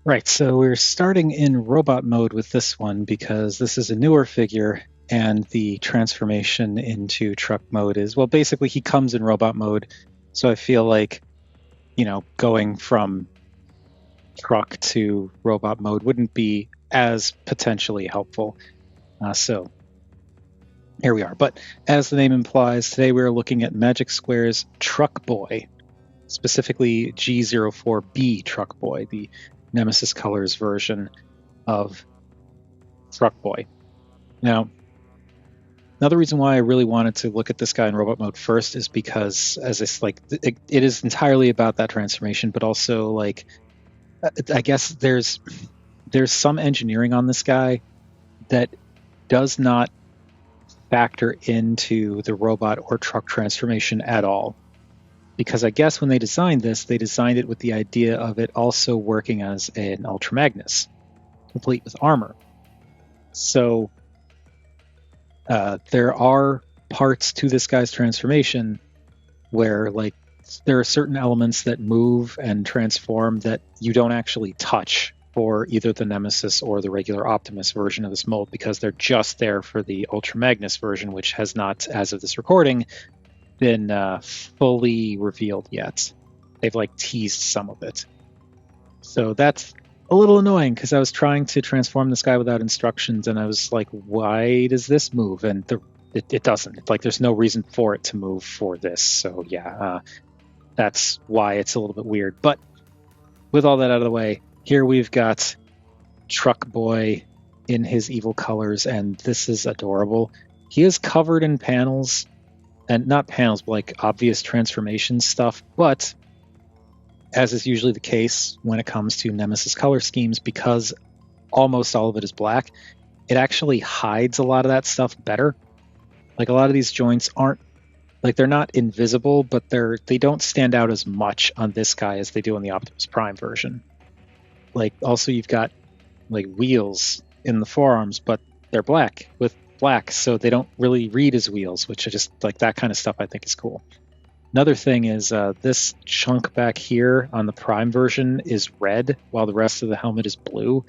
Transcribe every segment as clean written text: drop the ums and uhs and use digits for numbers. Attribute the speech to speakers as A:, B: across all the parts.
A: Right, so we're starting in robot mode with this one because this is a newer figure and the transformation into truck mode is, well, basically he comes in robot mode. So I feel like, going from truck to robot mode wouldn't be as potentially helpful. So here we are. But as the name implies, today we're looking at Magic Square's Truck Boy, specifically G04B Truck Boy, the Nemesis Colors version of Truck Boy. Now, another reason why I really wanted to look at this guy in robot mode first is because, as it's like, it is entirely about that transformation, but also like, I guess there's some engineering on this guy that does not factor into the robot or truck transformation at all. Because I guess when they designed this, they designed it with the idea of it also working as an Ultra Magnus, complete with armor. So there are parts to this guy's transformation where, like, there are certain elements that move and transform that you don't actually touch for either the Nemesis or the regular Optimus version of this mold, because they're just there for the Ultra Magnus version, which has not, as of this recording, been fully revealed yet. They've like teased some of it. So that's a little annoying because I was trying to transform this guy without instructions and I was like, why does this move? And it doesn't. It's like there's no reason for it to move for this. So yeah, that's why it's a little bit weird. But with all that out of the way, here we've got Truck Boy in his evil colors, and this is adorable. He is covered in panels, and not panels, but like obvious transformation stuff. But as is usually the case when it comes to Nemesis color schemes, because almost all of it is black, it actually hides a lot of that stuff better. Like a lot of these joints aren't, like, they're not invisible, but they don't stand out as much on this guy as they do on the Optimus Prime version. Like, also you've got like wheels in the forearms, but they're black with black, so they don't really read as wheels, which are just like that kind of stuff I think is cool. Another thing is this chunk back here on the Prime version is red, while the rest of the helmet is blue.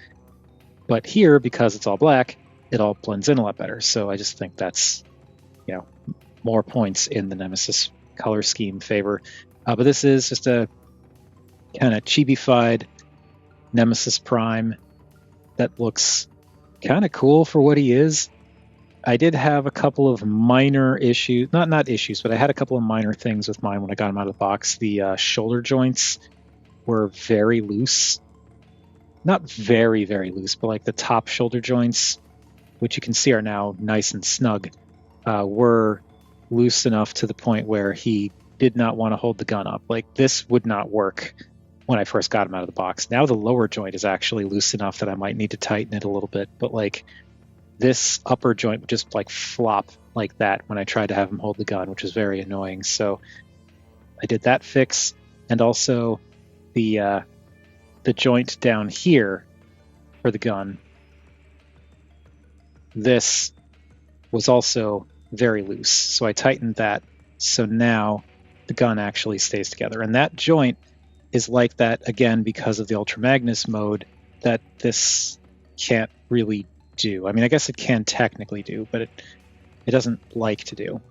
A: But here, because it's all black, it all blends in a lot better. So I just think that's, more points in the Nemesis color scheme favor. But this is just a kind of chibi-fied Nemesis Prime that looks kind of cool for what he is. I did have a couple of minor issues, not issues, but I had a couple of minor things with mine when I got him out of the box. The shoulder joints were very loose. Not very, very loose, but like the top shoulder joints, which you can see are now nice and snug, were loose enough to the point where he did not want to hold the gun up. Like, this would not work when I first got him out of the box. Now the lower joint is actually loose enough that I might need to tighten it a little bit, but like this upper joint would just like flop like that when I tried to have him hold the gun, which is very annoying. So I did that fix, and also the joint down here for the gun. This was also very loose, so I tightened that. So now the gun actually stays together, and that joint is like that again because of the Ultra Magnus mode that this can't really do. I mean, I guess it can technically do, but it doesn't like to do.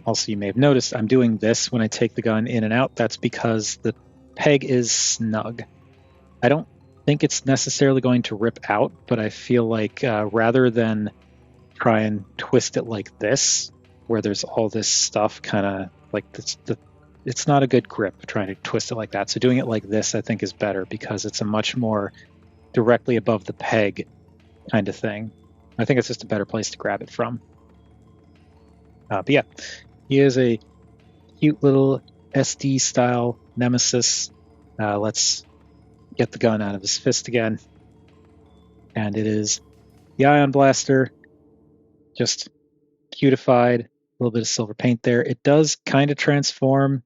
A: Also, you may have noticed I'm doing this when I take the gun in and out. That's because the peg is snug. I don't think it's necessarily going to rip out, but I feel like rather than try and twist it like this, where there's all this stuff kind of like it's not a good grip trying to twist it like that. So doing it like this, I think, is better because it's a much more directly above the peg kind of thing. I think it's just a better place to grab it from. But yeah, he is a cute little SD style Nemesis. Let's get the gun out of his fist again. And it is the Ion Blaster, just cutified, a little bit of silver paint there. It does kind of transform,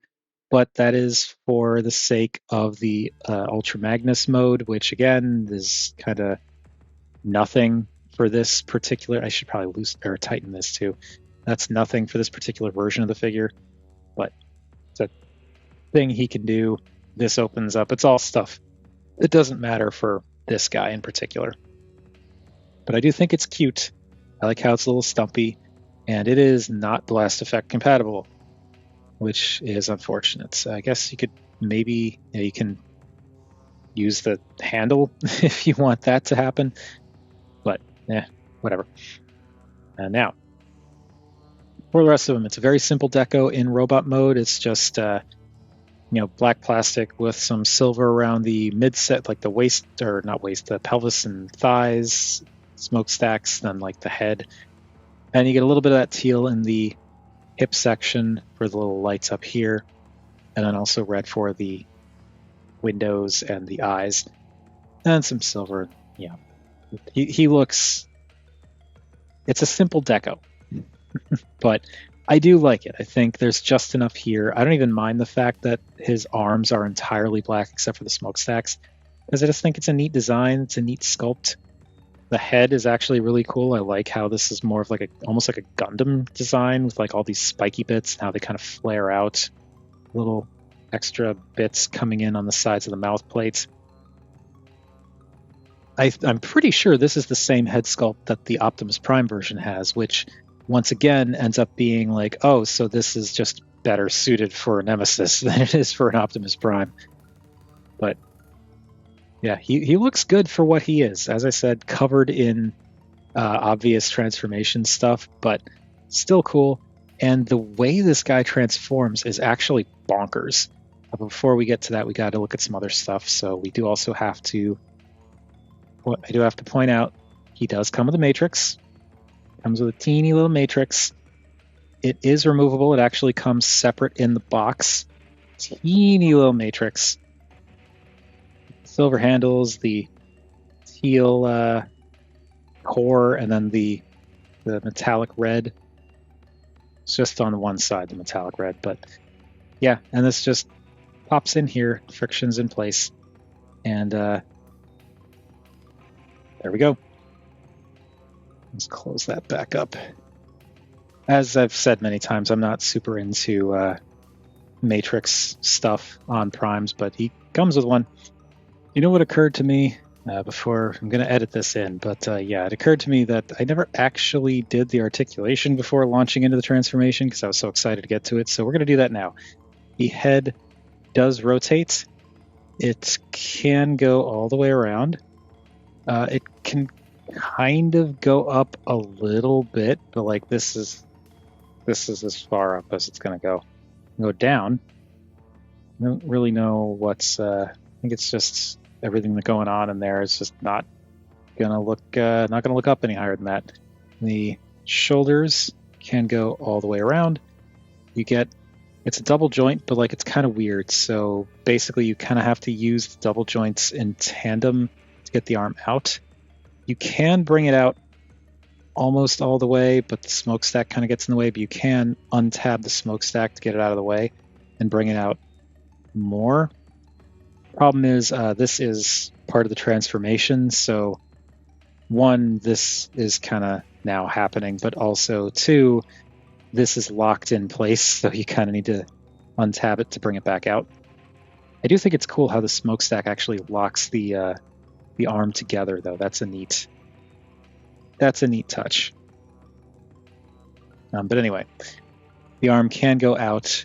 A: but that is for the sake of the Ultra Magnus mode, which again is kind of nothing for this particular. I should probably tighten this too. That's nothing for this particular version of the figure, but it's a thing he can do. This opens up. It's all stuff it doesn't matter for this guy in particular. But I do think it's cute. I like how it's a little stumpy, and it is not blast effect compatible, which is unfortunate. So I guess you could maybe, you can use the handle if you want that to happen, but whatever. And now, for the rest of them, it's a very simple deco in robot mode. It's just black plastic with some silver around the midset, like the waist, or not waist, the pelvis and thighs, smokestacks, then like the head. And you get a little bit of that teal in the hip section for the little lights up here, and then also red for the windows and the eyes, and some silver. Yeah, he looks, it's a simple deco, but I do like it. I think there's just enough here. I don't even mind the fact that his arms are entirely black except for the smokestacks, because I just think it's a neat design. It's a neat sculpt. The head is actually really cool. I like how this is more of like almost like a Gundam design with like all these spiky bits and how they kind of flare out, little extra bits coming in on the sides of the mouth plates. I'm pretty sure this is the same head sculpt that the Optimus Prime version has, which once again ends up being like, oh, so this is just better suited for a Nemesis than it is for an Optimus Prime. But yeah, he looks good for what he is. As I said, covered in obvious transformation stuff, but still cool. And the way this guy transforms is actually bonkers. But before we get to that, we got to look at some other stuff. So we do also have to, I do have to point out, he does come with a matrix. Comes with a teeny little matrix. It is removable. It actually comes separate in the box. Teeny little matrix. Silver handles, the teal core, and then the metallic red. It's just on one side, the metallic red, but yeah, and this just pops in here, friction's in place, and there we go. Let's close that back up. As I've said many times, I'm not super into matrix stuff on primes, but he comes with one. You know what occurred to me before, I'm going to edit this in, but yeah, it occurred to me that I never actually did the articulation before launching into the transformation because I was so excited to get to it, so we're going to do that now. The head does rotate. It can go all the way around. It can kind of go up a little bit, but like this is as far up as it's going to go. Go down. I don't really know what's... I think it's just everything that's going on in there is just not gonna look up any higher than that. The shoulders can go all the way around. You get, it's a double joint, but like it's kind of weird. So basically, you kind of have to use the double joints in tandem to get the arm out. You can bring it out almost all the way, but the smokestack kind of gets in the way. But you can untab the smokestack to get it out of the way and bring it out more. Problem is, this is part of the transformation, so one, this is kind of now happening, but also two, this is locked in place, so you kind of need to untab it to bring it back out. I do think it's cool how the smokestack actually locks the arm together, though. That's a neat touch. But anyway, the arm can go out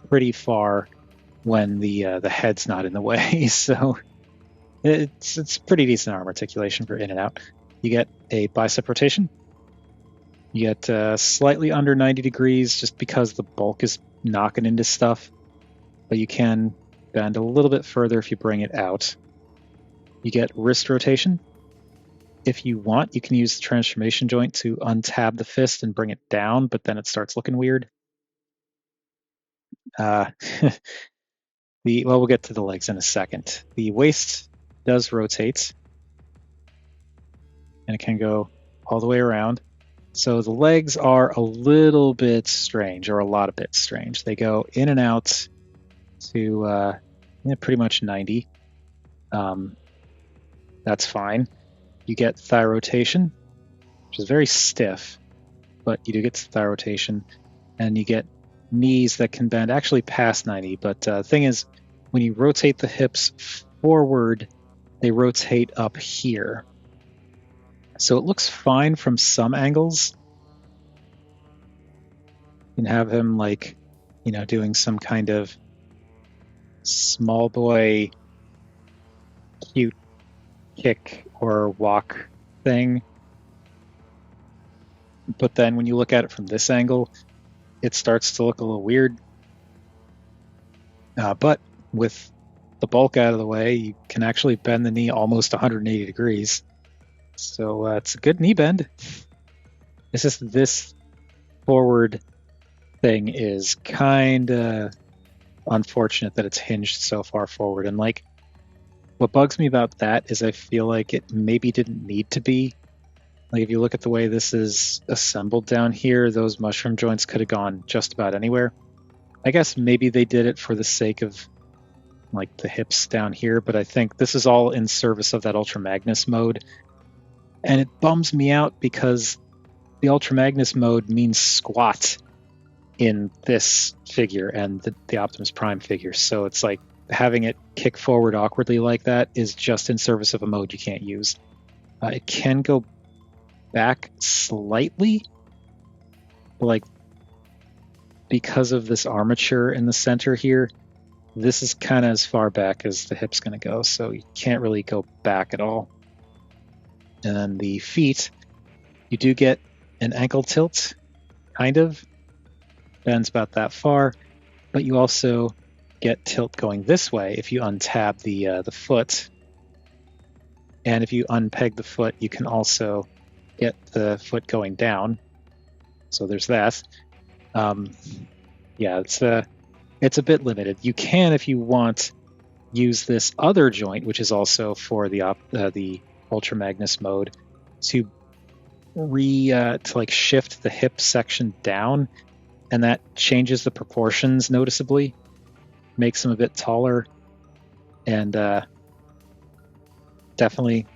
A: pretty far when the head's not in the way, so it's pretty decent arm articulation for in and out. You get a bicep rotation. You get slightly under 90 degrees just because the bulk is knocking into stuff, but you can bend a little bit further if you bring it out. You get wrist rotation. If you want, you can use the transformation joint to untab the fist and bring it down, but then it starts looking weird. We'll get to the legs in a second. The waist does rotate, and it can go all the way around. So the legs are a little bit strange, or a lot of bit strange. They go in and out to pretty much 90. That's fine. You get thigh rotation, which is very stiff, but you do get thigh rotation, and you get knees that can bend actually past 90, but the thing is, when you rotate the hips forward, they rotate up here. So it looks fine from some angles. You can have him like, you know, doing some kind of small boy cute kick or walk thing. But then when you look at it from this angle, it starts to look a little weird. But with the bulk out of the way, you can actually bend the knee almost 180 degrees. So it's a good knee bend. It's just this forward thing is kind of unfortunate that it's hinged so far forward. And like, what bugs me about that is I feel like it maybe didn't need to be. Like, if you look at the way this is assembled down here, those mushroom joints could have gone just about anywhere. I guess maybe they did it for the sake of like the hips down here, but I think this is all in service of that Ultra Magnus mode. And it bums me out because the Ultra Magnus mode means squat in this figure and the Optimus Prime figure. So it's like having it kick forward awkwardly like that is just in service of a mode you can't use. It can go back slightly, like because of this armature in the center here, this is kind of as far back as the hip's going to go, so you can't really go back at all. And then the feet, you do get an ankle tilt, kind of. Bends about that far, but you also get tilt going this way if you untab the foot. And if you unpeg the foot, you can also get the foot going down. So there's that. Yeah, it's a bit limited. You can, if you want, use this other joint, which is also for the Ultra Magnus mode, to like shift the hip section down, and that changes the proportions noticeably, makes them a bit taller, and definitely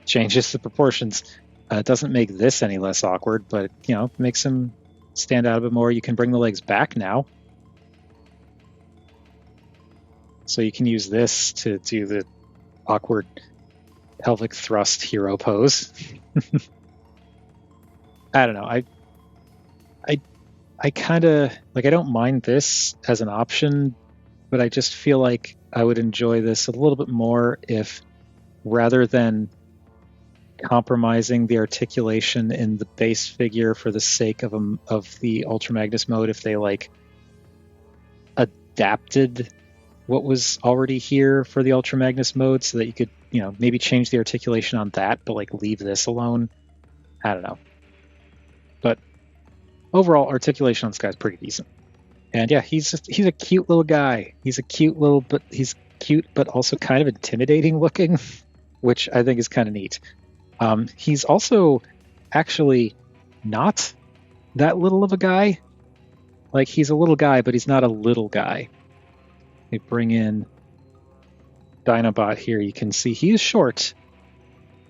A: changes the proportions. It doesn't make this any less awkward, but you know, makes them stand out a bit more. You can bring the legs back now, so you can use this to do the awkward pelvic thrust hero pose. I don't know. I kind of like, I don't mind this as an option, but I just feel like I would enjoy this a little bit more if, rather than compromising the articulation in the base figure for the sake of the Ultra Magnus mode, if they like adapted what was already here for the Ultra Magnus mode, so that you could, you know, maybe change the articulation on that, but like leave this alone. I don't know. But overall, articulation on this guy is pretty decent. And yeah, he's a cute little guy. He's cute, but also kind of intimidating looking, which I think is kind of neat. He's also actually not that little of a guy. Like, he's a little guy, but he's not a little guy. We bring in Dinobot here. You can see he is short,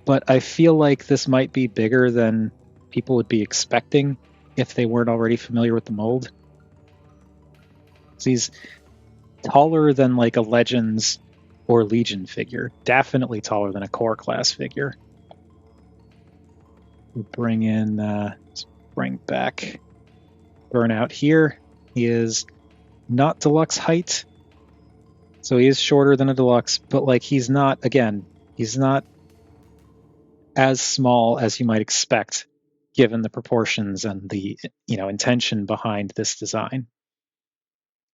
A: but I feel like this might be bigger than people would be expecting if they weren't already familiar with the mold. So he's taller than like a Legends or Legion figure. Definitely taller than a Core class figure. We bring in, let's bring back Burnout here. He is not deluxe height, so he is shorter than a deluxe, but like, he's not as small as you might expect given the proportions and the, you know, intention behind this design.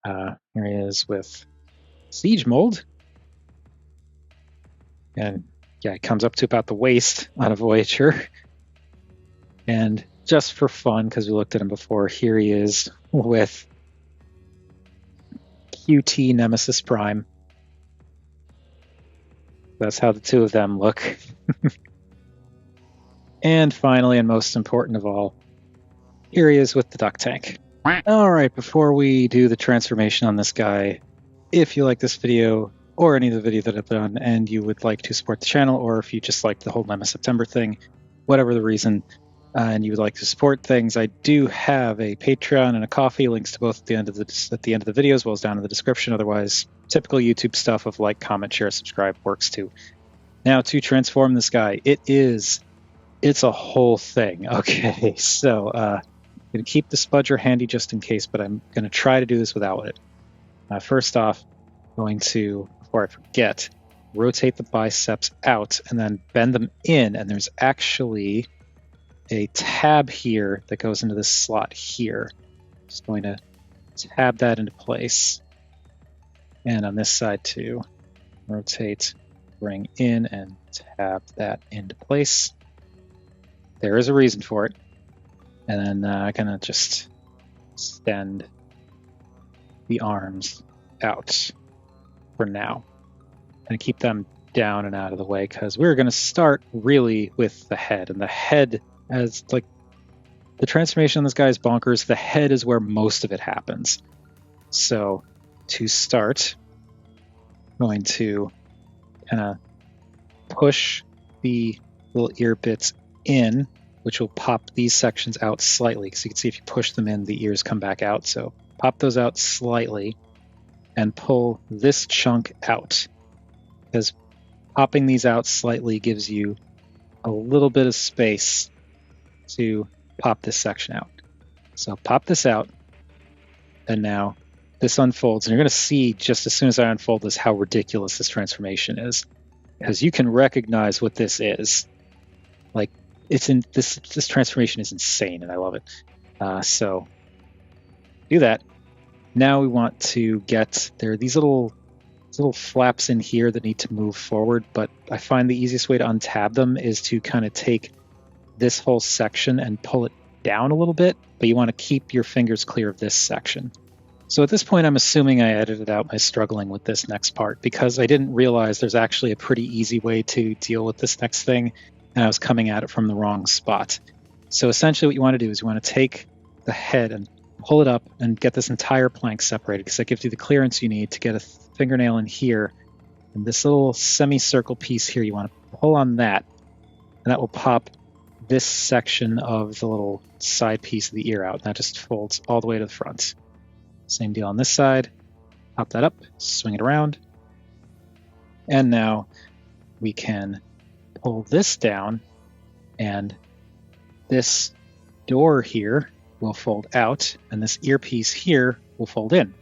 A: Here he is with Siege mold, and yeah, it comes up to about the waist on a Voyager. And just for fun, because we looked at him before, here he is with QT Nemesis Prime. That's how the two of them look. And finally, and most important of all, here he is with the duck tank. All right, before we do the transformation on this guy, if you like this video or any of the videos that I've done and you would like to support the channel, or if you just like the whole NemeSeptember thing, whatever the reason, and you would like to support things, I do have a Patreon and a Ko-fi. Links to both at the end of the video, as well as down in the description. Otherwise, typical YouTube stuff of like, comment, share, subscribe works too. Now to transform this guy, it's a whole thing. Okay, so I'm going to keep the spudger handy just in case, but I'm going to try to do this without it. First off, going to, before I forget, rotate the biceps out and then bend them in, and there's actually a tab here that goes into this slot here. Just going to tab that into place. And on this side too, rotate, bring in, and tab that into place. There is a reason for it. And then I'm going to just extend the arms out for now. And keep them down and out of the way, because we're going to start really with the head. And the head, as like the transformation on this guy is bonkers, the head is where most of it happens. So to start, I'm going to kind of push the little ear bits in, which will pop these sections out slightly, because you can see if you push them in, the ears come back out. So pop those out slightly and pull this chunk out, because popping these out slightly gives you a little bit of space to pop this section out. So pop this out, and now this unfolds, and you're going to see just as soon as I unfold this how ridiculous this transformation is, because you can recognize what this is. Like, it's in this transformation is insane, and I love it. So do that. Now we want to get there are these little flaps in here that need to move forward, but I find the easiest way to untab them is to kind of take this whole section and pull it down a little bit, but you want to keep your fingers clear of this section. So at this point, I'm assuming I edited out my struggling with this next part, because I didn't realize there's actually a pretty easy way to deal with this next thing, and I was coming at it from the wrong spot. So essentially what you want to do is you want to take the head and pull it up and get this entire plank separated, because that gives you the clearance you need to get a fingernail in here. And this little semicircle piece here, you want to pull on that, and that will pop this section of the little side piece of the ear out, and that just folds all the way to the front. Same deal on this side. Pop that up, swing it around, and now we can pull this down, and this door here will fold out, and this earpiece here will fold in.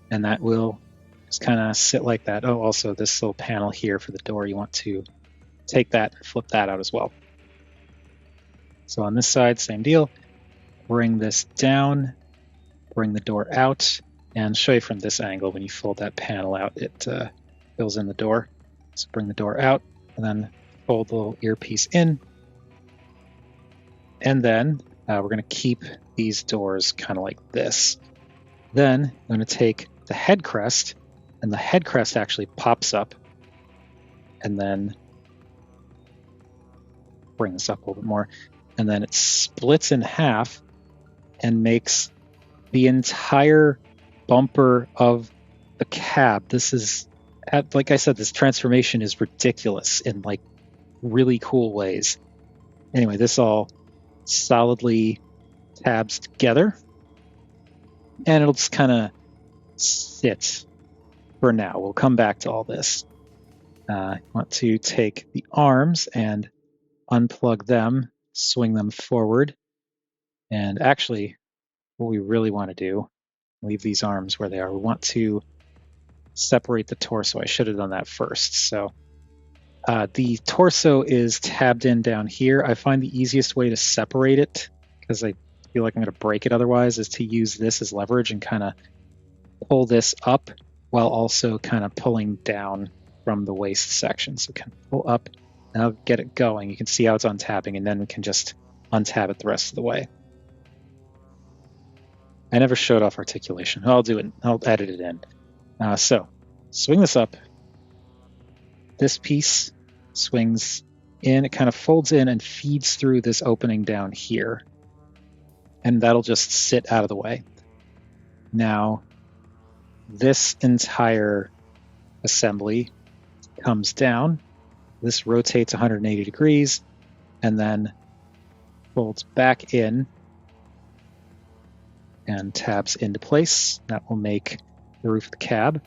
A: And that will just kind of sit like that. Oh, also this little panel here for the door, you want to take that and flip that out as well. So on this side, same deal. Bring this down, bring the door out, and show you from this angle, when you fold that panel out, it fills in the door. So bring the door out, and then fold the little earpiece in. And then we're going to keep these doors kind of like this. Then I'm going to take the head crest, and the head crest actually pops up, and then bring this up a little bit more, and then it splits in half and makes the entire bumper of the cab. This is, like I said, this transformation is ridiculous in like really cool ways. Anyway, this all solidly tabs together, and it'll just kind of sit for now. We'll come back to all this. I want to take the arms and unplug them, swing them forward, and actually what we really want to do, leave these arms where they are. We want to separate the torso. I should have done that first. So the torso is tabbed in down here. I find the easiest way to separate it, because I feel like I'm going to break it otherwise, is to use this as leverage and kind of pull this up while also kind of pulling down from the waist section. So we can pull up and I'll get it going. You can see how it's untabbing, and then we can just untab it the rest of the way. I never showed off articulation. I'll do it. I'll edit it in. So swing this up. This piece swings in. It kind of folds in and feeds through this opening down here. And that'll just sit out of the way. Now, this entire assembly comes down. This rotates 180 degrees and then folds back in and tabs into place. That will make the roof of the cab.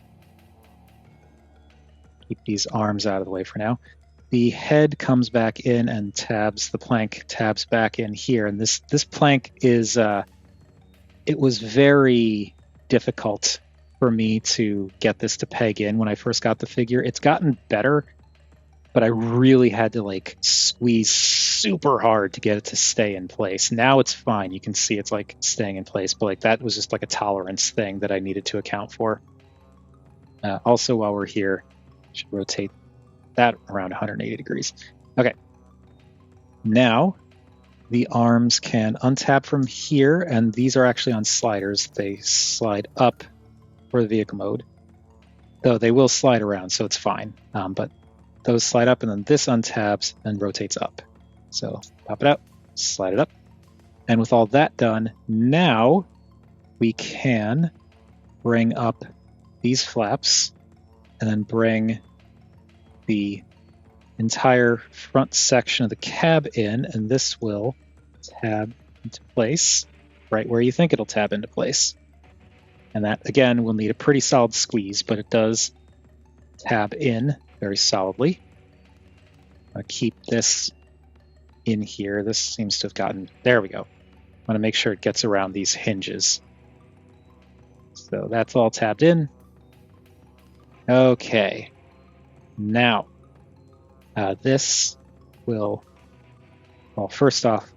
A: keep these arms out of the way for now. The head comes back in and tabs, the plank tabs back in here. And this plank is, it was very difficult for me to get this to peg in when I first got the figure. It's gotten better, but I really had to like squeeze super hard to get it to stay in place. Now it's fine. You can see it's like staying in place, but like that was just like a tolerance thing that I needed to account for. Also, while we're here, I should rotate that around 180 degrees. Okay. Now the arms can untap from here, and these are actually on sliders. They slide up for the vehicle mode, though they will slide around, so it's fine. But those slide up, and then this untabs and rotates up. So pop it out, slide it up. And with all that done, now we can bring up these flaps and then bring the entire front section of the cab in, and this will tab into place right where you think it'll tab into place. And that, again, will need a pretty solid squeeze, but it does tab in very solidly. I'm going to keep this in here. This seems to have gotten... There we go. I want to make sure it gets around these hinges. So that's all tabbed in. Okay. Now, this will... Well, first off,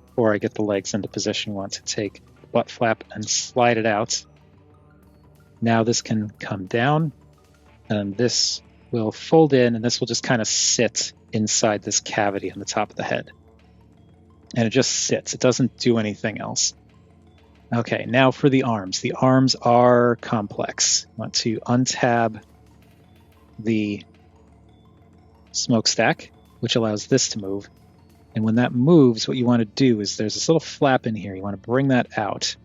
A: before I get the legs into position, I want to take the butt flap and slide it out. Now this can come down, and this will fold in, and this will just kind of sit inside this cavity on the top of the head. And it just sits. It doesn't do anything else. Okay, now for the arms. The arms are complex. I want to untab the smokestack, which allows this to move. And when that moves, what you want to do is there's this little flap in here. You want to bring that out,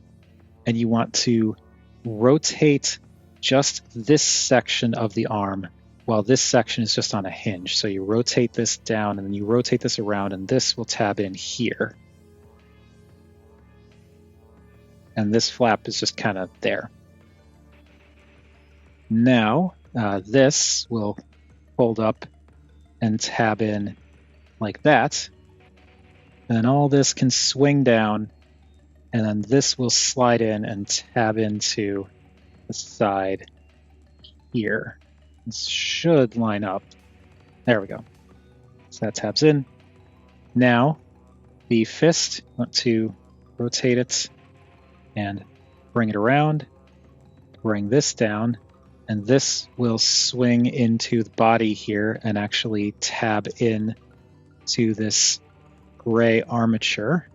A: and you want to rotate just this section of the arm while this section is just on a hinge. So you rotate this down, and then you rotate this around, and this will tab in here. And this flap is just kind of there. Now, this will fold up and tab in like that. And then all this can swing down, and then this will slide in and tab into the side here. This should line up. There we go. So that tabs in. Now, the fist, I want to rotate it and bring it around, bring this down, and this will swing into the body here and actually tab in to this gray armature.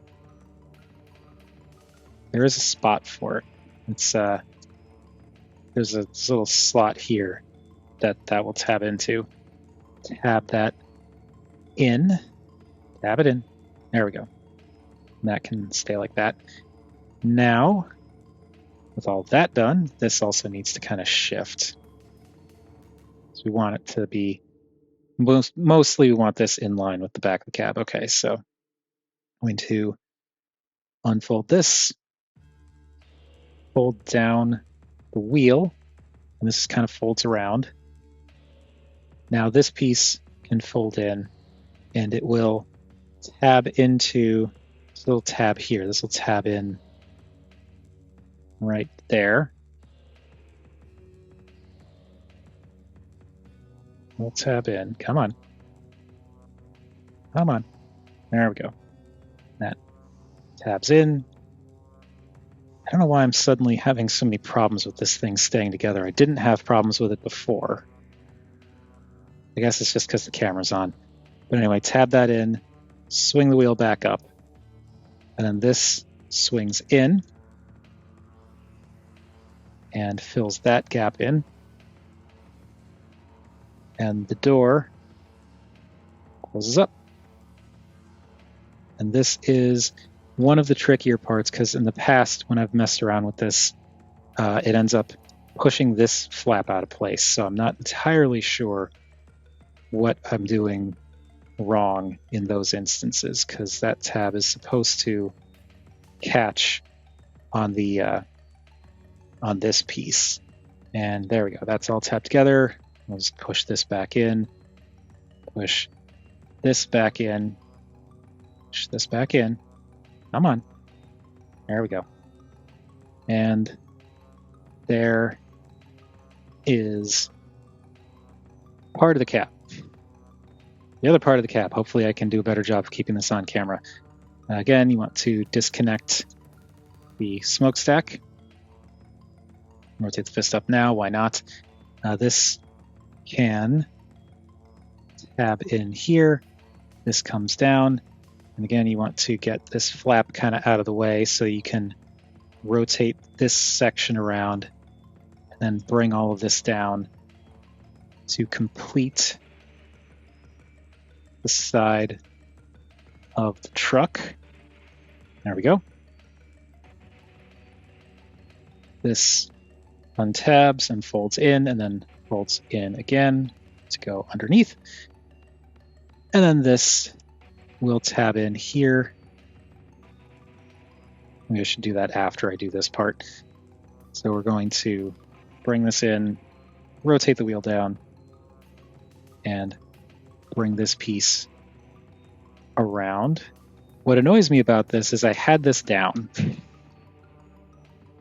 A: There is a spot for it. It's there's a little slot here that will tab into. Tab that in. Tab it in. There we go. And that can stay like that. Now, with all that done, this also needs to kind of shift. So we want it to be mostly we want this in line with the back of the cab. Okay, so I'm going to unfold this, fold down the wheel, and this kind of folds around. Now this piece can fold in, and it will tab into this little tab here. This will tab in right there. We'll tab in. Come on. Come on. There we go. That tabs in. I don't know why I'm suddenly having so many problems with this thing staying together. I didn't have problems with it before. I guess it's just because the camera's on. But anyway, tab that in, swing the wheel back up, and then this swings in and fills that gap in. And the door closes up. And this is one of the trickier parts, because in the past, when I've messed around with this, it ends up pushing this flap out of place. So I'm not entirely sure what I'm doing wrong in those instances, because that tab is supposed to catch on the on this piece. And there we go. That's all tabbed together. We'll just push this back in, push this back in, push this back in. Come on. There we go. And there is part of the cap. The other part of the cap. Hopefully I can do a better job of keeping this on camera. Again, you want to disconnect the smokestack. Rotate the fist up now. Why not? This can tab in here. This comes down. And again, you want to get this flap kind of out of the way so you can rotate this section around and then bring all of this down to complete the side of the truck. There we go. This untabs and folds in and then folds in again to go underneath. And then this will tab in here. Maybe I should do that after I do this part. So we're going to bring this in, rotate the wheel down, and bring this piece around. What annoys me about this is I had this down.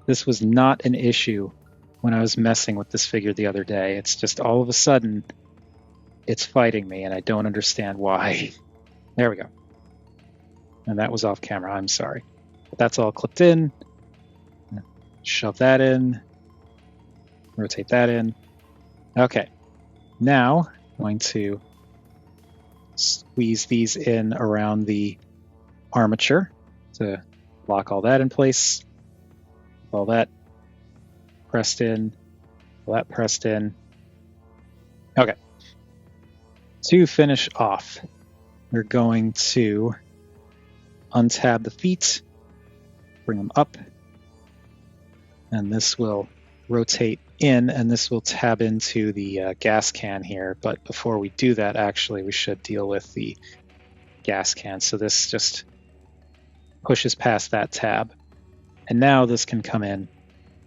A: This was not an issue when I was messing with this figure the other day. It's just all of a sudden it's fighting me and I don't understand why. There we go. And that was off camera, I'm sorry. But that's all clipped in. Shove that in. Rotate that in. Okay. Now I'm going to squeeze these in around the armature to lock all that in place. All that pressed in. All that pressed in. Okay. To finish off, we're going to untab the feet, bring them up, and this will rotate in, and this will tab into the gas can here. But before we do that, actually, we should deal with the gas can. So this just pushes past that tab. And now this can come in,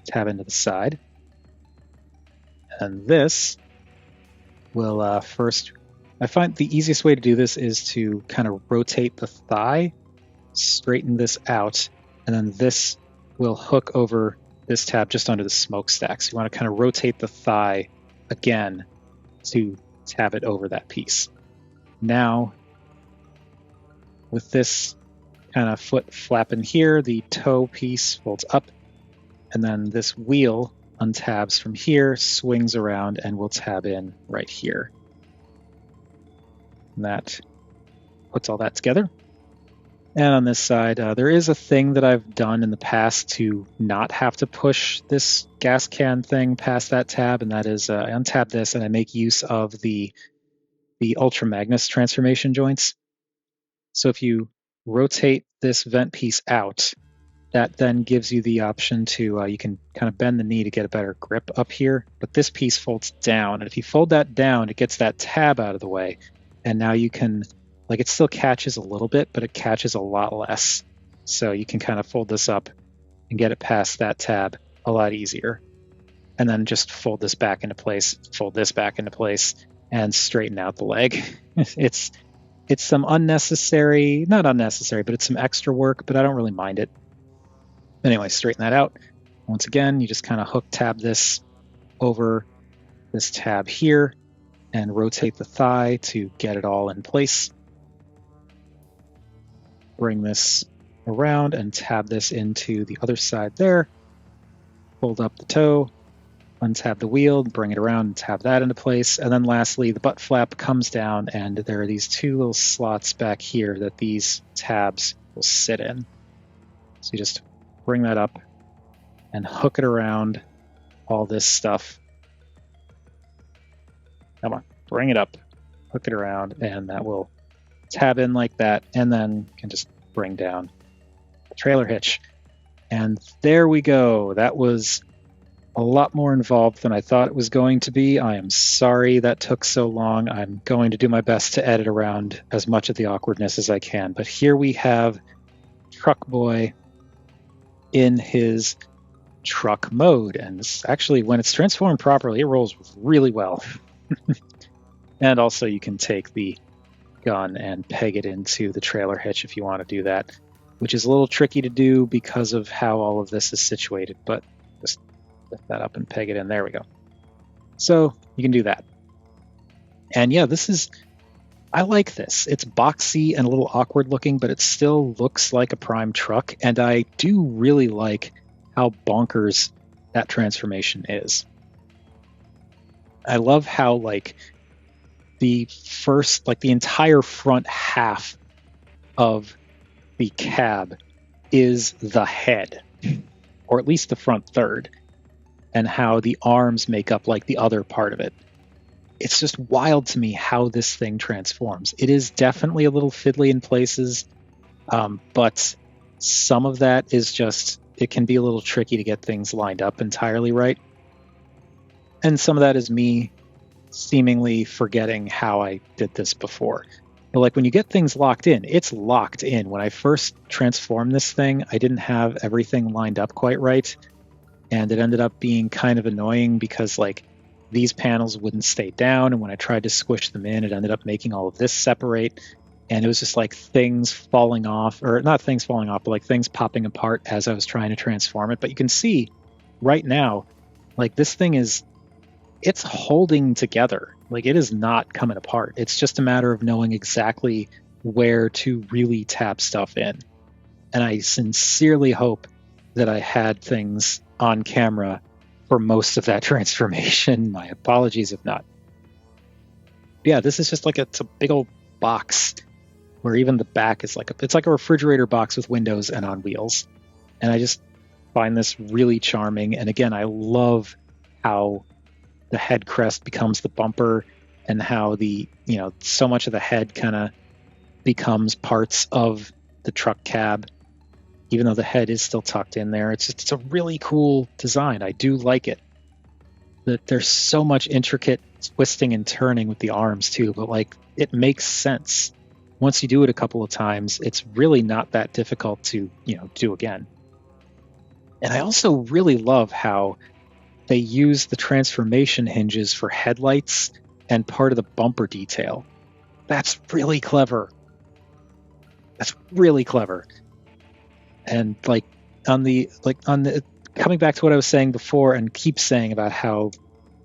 A: tab into the side. And this will first... I find the easiest way to do this is to kind of rotate the thigh, straighten this out, and then this will hook over this tab just under the smokestack. So you want to kind of rotate the thigh again to tab it over that piece. Now, with this kind of foot flapping here, the toe piece folds up, and then this wheel untabs from here, swings around, and will tab in right here. And that puts all that together. And on this side, there is a thing that I've done in the past to not have to push this gas can thing past that tab, and that is I untab this and I make use of the Ultra Magnus transformation joints. So if you rotate this vent piece out, that then gives you the option to, you can kind of bend the knee to get a better grip up here, but this piece folds down, and if you fold that down, it gets that tab out of the way. And now you can, like, it still catches a little bit, but it catches a lot less. So you can kind of fold this up and get it past that tab a lot easier. And then just fold this back into place, fold this back into place, and straighten out the leg. It's some unnecessary, not unnecessary, but it's some extra work, but I don't really mind it. Anyway, straighten that out. Once again, you just kind of hook tab this over this tab here, and rotate the thigh to get it all in place. Bring this around and tab this into the other side there. Fold up the toe, untab the wheel, bring it around and tab that into place. And then lastly, the butt flap comes down and there are these two little slots back here that these tabs will sit in. So you just bring that up and hook it around all this stuff. Come on, bring it up, hook it around, and that will tab in like that, and then can just bring down the trailer hitch. And there we go. That was a lot more involved than I thought it was going to be. I am sorry that took so long. I'm going to do my best to edit around as much of the awkwardness as I can. But here we have Truck Boy in his truck mode. And actually, when it's transformed properly, it rolls really well. And also you can take the gun and peg it into the trailer hitch if you want to do that, which is a little tricky to do because of how all of this is situated, but just lift that up and peg it in. There we go. So you can do that. And yeah, I like this. It's boxy and a little awkward looking, but it still looks like a Prime truck. And I do really like how bonkers that transformation is. I love how the entire front half of the cab is the head, or at least the front third, and how the arms make up the other part of it. It's just wild to me how this thing transforms. It is definitely a little fiddly in places, but some of that is just, it can be a little tricky to get things lined up entirely right. And some of that is me seemingly forgetting how I did this before. But when you get things locked in, it's locked in. When I first transformed this thing, I didn't have everything lined up quite right. And it ended up being kind of annoying because these panels wouldn't stay down, and when I tried to squish them in, it ended up making all of this separate, and it was just things falling off, or not things falling off, but things popping apart as I was trying to transform it. But you can see right now, this thing it's holding together. It is not coming apart. It's just a matter of knowing exactly where to really tap stuff in. And I sincerely hope that I had things on camera for most of that transformation. My apologies if not. Yeah, this is just it's a big old box where even the back is it's like a refrigerator box with windows and on wheels. And I just find this really charming. And again, I love how the head crest becomes the bumper, and how so much of the head kind of becomes parts of the truck cab, even though the head is still tucked in there. It's a really cool design. I do like it. There's so much intricate twisting and turning with the arms too, but it makes sense. Once you do it a couple of times, it's really not that difficult to, do again. And I also really love how they use the transformation hinges for headlights and part of the bumper detail. That's really clever. And coming back to what I was saying before and keep saying about how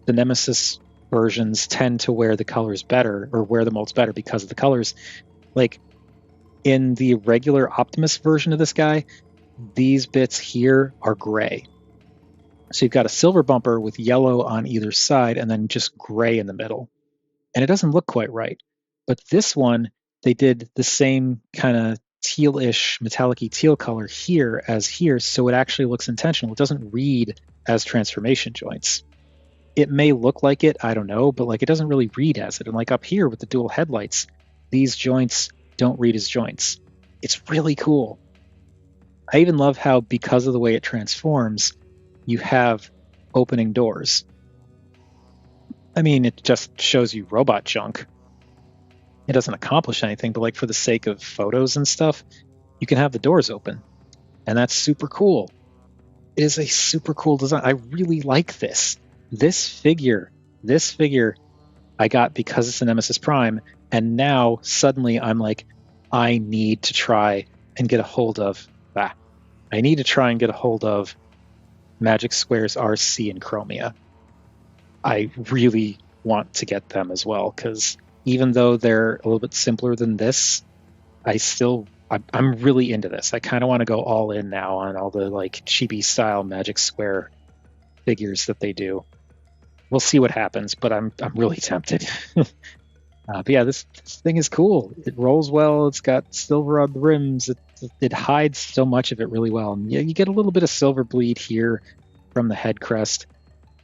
A: the Nemesis versions tend to wear the colors better, or wear the molds better because of the colors. In the regular Optimus version of this guy, these bits here are gray. So you've got a silver bumper with yellow on either side and then just gray in the middle. And it doesn't look quite right. But this one, they did the same kind of tealish, metallic-y teal color here as here, so it actually looks intentional. It doesn't read as transformation joints. It may look like it, I don't know, but it doesn't really read as it. And up here with the dual headlights, these joints don't read as joints. It's really cool. I even love how, because of the way it transforms, you have opening doors. I mean, it just shows you robot junk. It doesn't accomplish anything, but for the sake of photos and stuff, you can have the doors open. And that's super cool. It is a super cool design. I really like this. This figure I got because it's a Nemesis Prime, and now suddenly I'm I need to try and get a hold of Magic Square's RC and Chromia. I really want to get them as well, because even though they're a little bit simpler than this, I'm really into this. I kind of want to go all in now on all the chibi style Magic Square figures that they do. We'll see what happens, but I'm really tempted. But yeah, this thing is cool. It rolls well. It's got silver on the rims. It hides so much of it really well. And yeah, you get a little bit of silver bleed here from the head crest,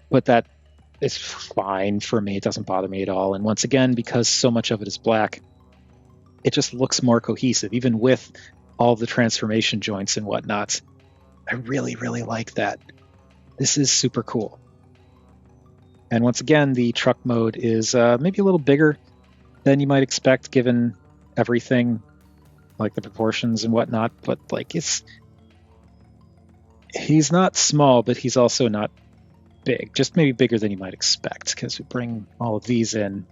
A: but that is fine for me. It doesn't bother me at all. And once again, because so much of it is black, it just looks more cohesive, even with all the transformation joints and whatnot. I really, really like that. This is super cool. And once again, the truck mode is maybe a little bigger than you might expect, given everything, the proportions and whatnot. But he's not small, but he's also not big, just maybe bigger than you might expect, because we bring all of these in.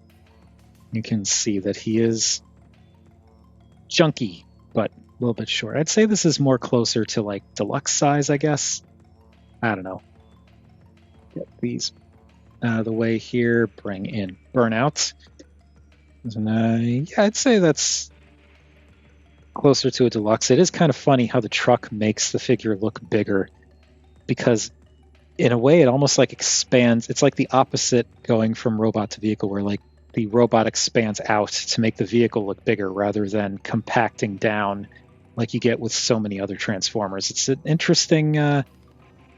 A: You can see that he is chunky, but a little bit short. I'd say this is more closer to like deluxe size, I guess. I don't know. Get these out of the way here, bring in Burnout. And yeah, I'd say that's closer to a deluxe. It is kind of funny how the truck makes the figure look bigger, because in a way it almost like expands. It's like the opposite going from robot to vehicle, where like the robot expands out to make the vehicle look bigger rather than compacting down like you get with so many other Transformers. It's an interesting, I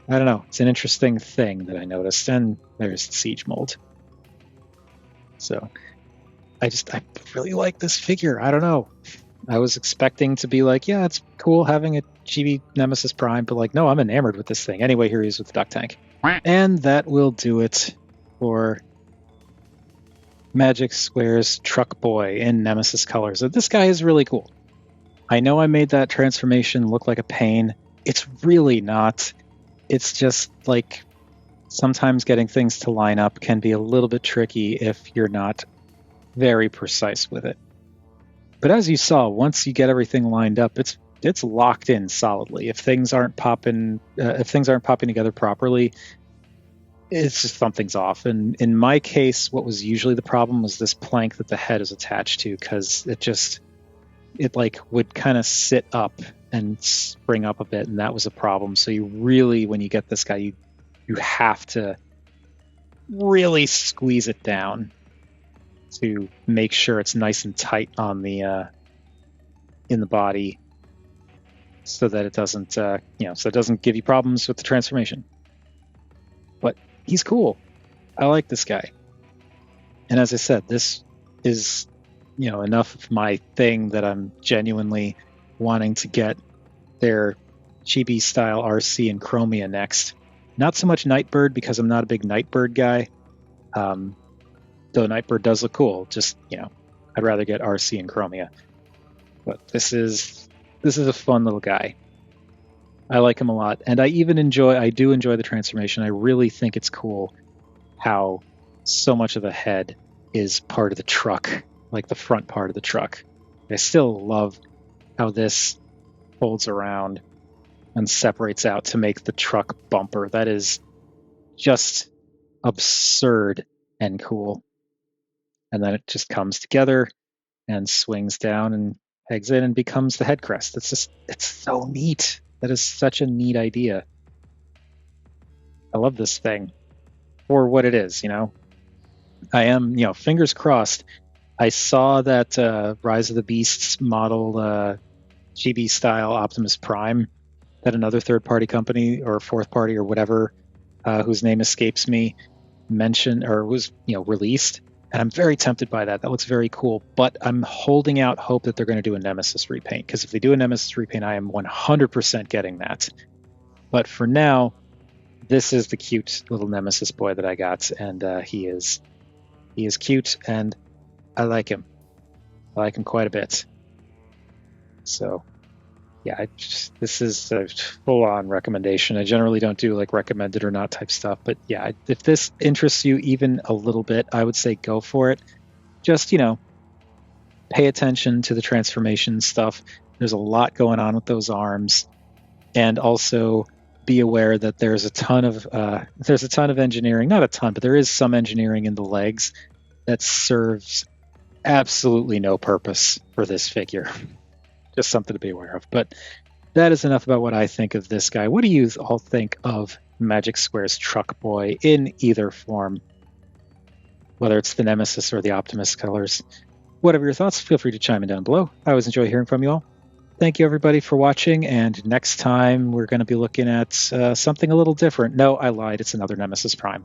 A: don't know, it's an interesting thing that I noticed. And there's the siege mold. So I really like this figure. I don't know. I was expecting to be like, yeah, it's cool having a chibi Nemesis Prime, but like, no, I'm enamored with this thing. Anyway, here he is with the duck tank. And that will do it for Magic Square's Truck Boy in Nemesis colors. This guy is really cool. I know I made that transformation look like a pain. It's really not. It's just like sometimes getting things to line up can be a little bit tricky if you're not very precise with it. But as you saw, once you get everything lined up, it's locked in solidly. If things aren't popping together properly, it's just something's off. And in my case, what was usually the problem was this plank that the head is attached to, because it like would kind of sit up and spring up a bit, and that was a problem. So you really, when you get this guy, you have to really squeeze it down to make sure it's nice and tight on the in the body, so that it doesn't so it doesn't give you problems with the transformation. But he's cool. I like this guy. And as I said, this is enough of my thing that I'm genuinely wanting to get their chibi style RC and Chromia next. Not so much Nightbird, because I'm not a big Nightbird guy. Though Nightbird does look cool, just I'd rather get RC and Chromia. But this is a fun little guy. I like him a lot, and I do enjoy the transformation. I really think it's cool how so much of the head is part of the truck, like the front part of the truck. I still love how this folds around and separates out to make the truck bumper. That is just absurd and cool. And then it just comes together and swings down and pegs in and becomes the head crest. It's so neat. That is such a neat idea. I love this thing for what it is, I am, fingers crossed. I saw that Rise of the Beasts model chibi style Optimus Prime that another third-party company or fourth-party or whatever, whose name escapes me, mentioned or was released. And I'm very tempted by that. That looks very cool. But I'm holding out hope that they're going to do a Nemesis repaint. Because if they do a Nemesis repaint, I am 100% getting that. But for now, this is the cute little Nemesis boy that I got. And he is cute. And I like him. I like him quite a bit. So, yeah, this is a full-on recommendation. I generally don't do like recommended or not type stuff, but yeah, if this interests you even a little bit, I would say go for it. Just, pay attention to the transformation stuff. There's a lot going on with those arms, and also be aware that there's a ton of engineering, not a ton, but there is some engineering in the legs that serves absolutely no purpose for this figure. Just something to be aware of. But that is enough about what I think of this guy. What do you all think of Magic Square's Truck Boy in either form? Whether it's the Nemesis or the Optimus colors. Whatever your thoughts, feel free to chime in down below. I always enjoy hearing from you all. Thank you everybody for watching, and next time we're going to be looking at something a little different. No, I lied. It's another Nemesis Prime.